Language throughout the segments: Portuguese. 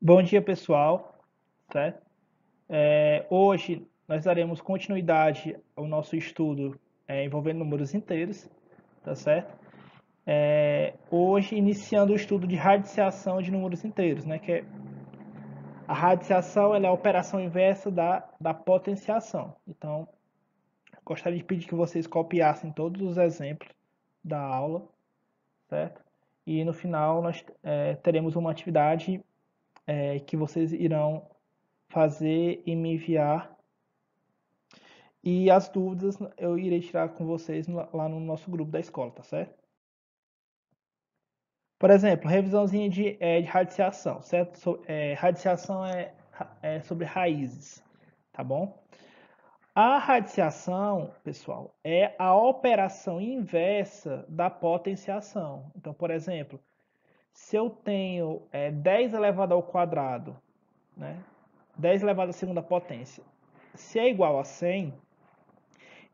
Bom dia, pessoal, certo? Hoje nós daremos continuidade ao nosso estudo envolvendo números inteiros, tá certo? Hoje iniciando o estudo de radiciação de números inteiros, né? Que a radiciação ela é a operação inversa da potenciação. Então, gostaria de pedir que vocês copiassem todos os exemplos da aula, certo? E no final nós teremos uma atividade que vocês irão fazer e me enviar. E as dúvidas eu irei tirar com vocês lá no nosso grupo da escola, tá certo? Por exemplo, revisãozinha de radiciação, certo? Radiciação é sobre raízes, tá bom? A radiciação, pessoal, é a operação inversa da potenciação. Então, por exemplo, se eu tenho 10 elevado ao quadrado, né? 10 elevado à segunda potência, se é igual a 100,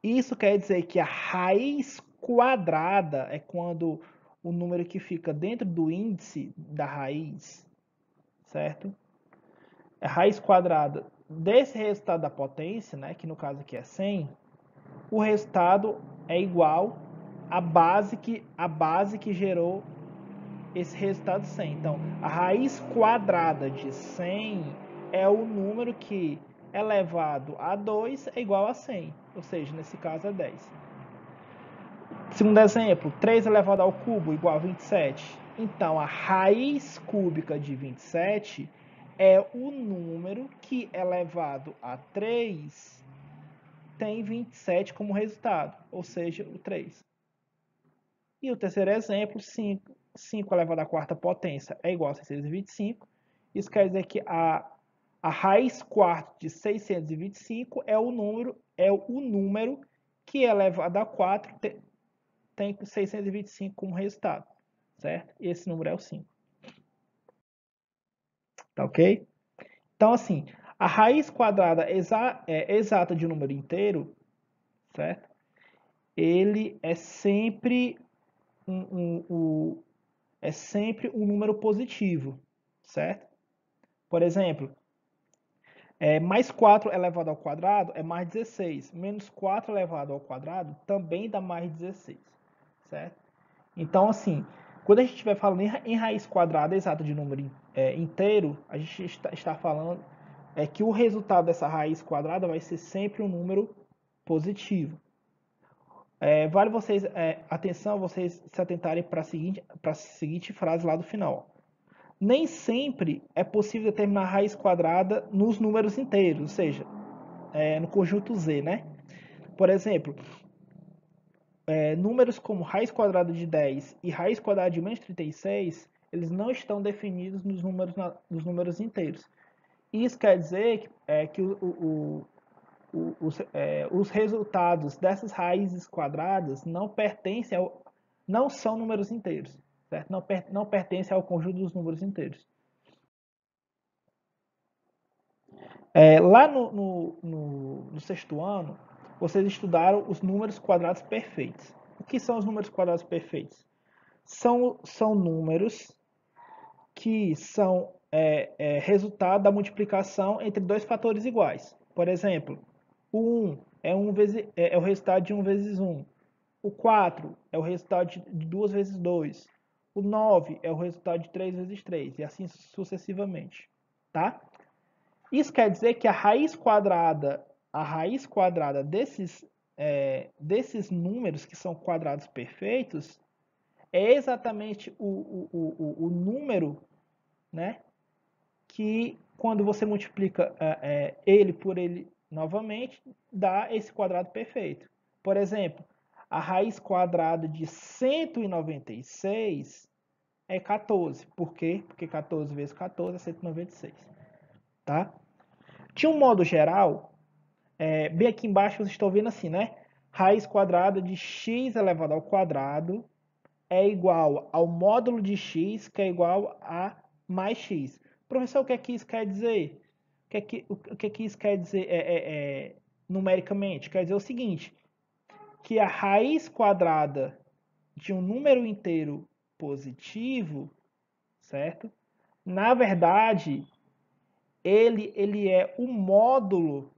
isso quer dizer que a raiz quadrada é quando o número que fica dentro do índice da raiz, certo? A raiz quadrada desse resultado da potência, né, que no caso aqui é 100, o resultado é igual à base que gerou esse resultado 100. Então, a raiz quadrada de 100 é o número que elevado a 2 é igual a 100, ou seja, nesse caso é 10. Segundo exemplo, 3 elevado ao cubo igual a 27. Então, a raiz cúbica de 27 é o número que elevado a 3 tem 27 como resultado, ou seja, o 3. E o terceiro exemplo, 5 elevado à quarta potência é igual a 625. Isso quer dizer que a raiz quarta de 625 é o número que elevado a 4 tem 625 como resultado, certo? Esse número é o 5, tá ok? Então, assim, a raiz quadrada exata de um número inteiro, certo? Ele é sempre um número positivo, certo? Por exemplo, mais 4 elevado ao quadrado é mais 16. Menos 4 elevado ao quadrado também dá mais 16, certo? Então, assim, quando a gente estiver falando em raiz quadrada exata de número inteiro, a gente está falando que o resultado dessa raiz quadrada vai ser sempre um número positivo. Vale vocês, atenção, vocês se atentarem para a seguinte frase lá do final. Nem sempre é possível determinar a raiz quadrada nos números inteiros, ou seja, no conjunto Z, né? Por exemplo, números como raiz quadrada de 10 e raiz quadrada de menos 36, eles não estão definidos nos números inteiros. Isso quer dizer que os resultados dessas raízes quadradas não são números inteiros, certo? Não pertencem ao conjunto dos números inteiros. Lá no sexto ano, vocês estudaram os números quadrados perfeitos. O que são os números quadrados perfeitos? São números que são resultado da multiplicação entre dois fatores iguais. Por exemplo, o 1 é o resultado de 1 vezes 1. O 4 é o resultado de 2 vezes 2. O 9 é o resultado de 3 vezes 3. E assim sucessivamente. Tá? Isso quer dizer que a raiz quadrada desses números que são quadrados perfeitos é exatamente o número, né, que quando você multiplica ele por ele novamente, dá esse quadrado perfeito. Por exemplo, a raiz quadrada de 196 é 14. Por quê? Porque 14 vezes 14 é 196. Tá? De um modo geral, bem aqui embaixo vocês estão vendo assim, né? Raiz quadrada de x elevado ao quadrado é igual ao módulo de x, que é igual a mais x. Professor, o que é que isso quer dizer? O que é que isso quer dizer numericamente? Quer dizer o seguinte, que a raiz quadrada de um número inteiro positivo, certo? Na verdade, ele é o módulo,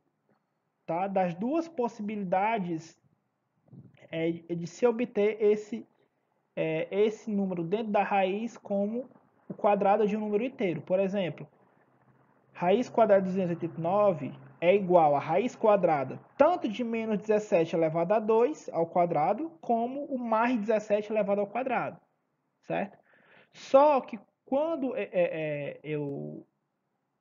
tá, das duas possibilidades de se obter esse número dentro da raiz como o quadrado de um número inteiro. Por exemplo, raiz quadrada de 289 é igual a raiz quadrada tanto de menos 17 elevado a 2 ao quadrado, como o mais 17 elevado ao quadrado, certo? Só que quando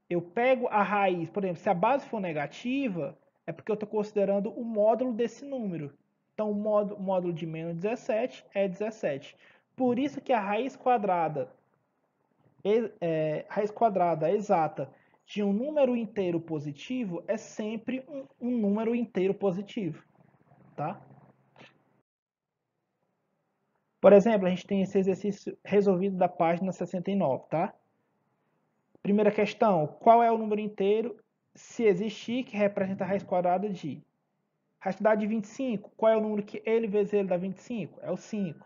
eu pego a raiz, por exemplo, se a base for negativa, é porque eu estou considerando o módulo desse número. Então, o módulo de menos 17 é 17. Por isso que a raiz quadrada exata de um número inteiro positivo é sempre um número inteiro positivo, tá? Por exemplo, a gente tem esse exercício resolvido da página 69, tá? Primeira questão, qual é o número inteiro, se existir, que representa a raiz quadrada de? Raiz quadrada de 25, qual é o número que ele vezes ele dá 25? É o 5.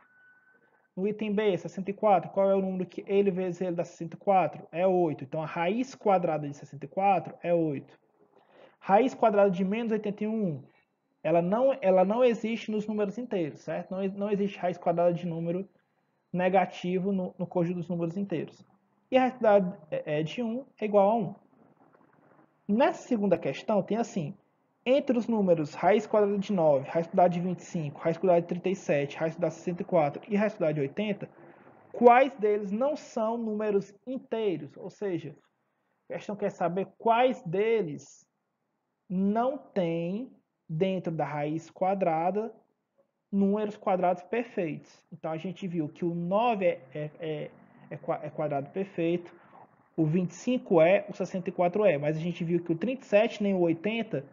No item B, 64, qual é o número que ele vezes ele dá 64? É 8. Então, a raiz quadrada de 64 é 8. Raiz quadrada de menos 81, ela não existe nos números inteiros, certo? Não existe raiz quadrada de número negativo no conjunto dos números inteiros. E a raiz quadrada de 1 é igual a 1. Nessa segunda questão, tem assim, entre os números raiz quadrada de 9, raiz quadrada de 25, raiz quadrada de 37, raiz quadrada de 64 e raiz quadrada de 80, quais deles não são números inteiros? Ou seja, a questão quer saber quais deles não tem dentro da raiz quadrada números quadrados perfeitos. Então a gente viu que o 9 é quadrado perfeito, o 25 o 64 mas a gente viu que o 37 nem o 80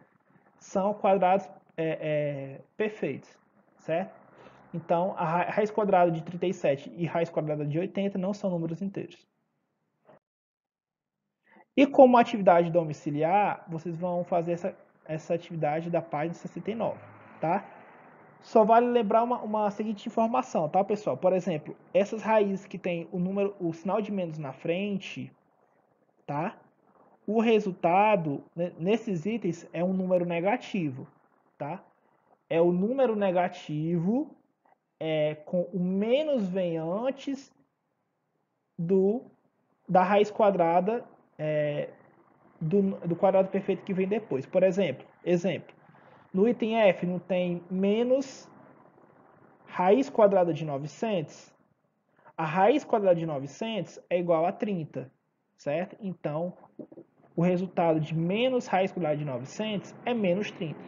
são quadrados perfeitos, certo? Então a raiz quadrada de 37 e raiz quadrada de 80 não são números inteiros. E como atividade domiciliar, vocês vão fazer essa atividade da página 69, tá? Só vale lembrar uma seguinte informação, tá, pessoal? Por exemplo, essas raízes que tem o sinal de menos na frente, tá? O resultado nesses itens é um número negativo, tá? É o número negativo com o menos vem antes da raiz quadrada do quadrado perfeito que vem depois. Por exemplo, no item F não tem menos raiz quadrada de 900? A raiz quadrada de 900 é igual a 30, certo? Então, o resultado de menos raiz quadrada de 900 é menos 30,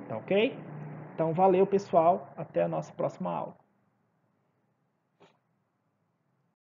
tá ok? Então, valeu, pessoal. Até a nossa próxima aula.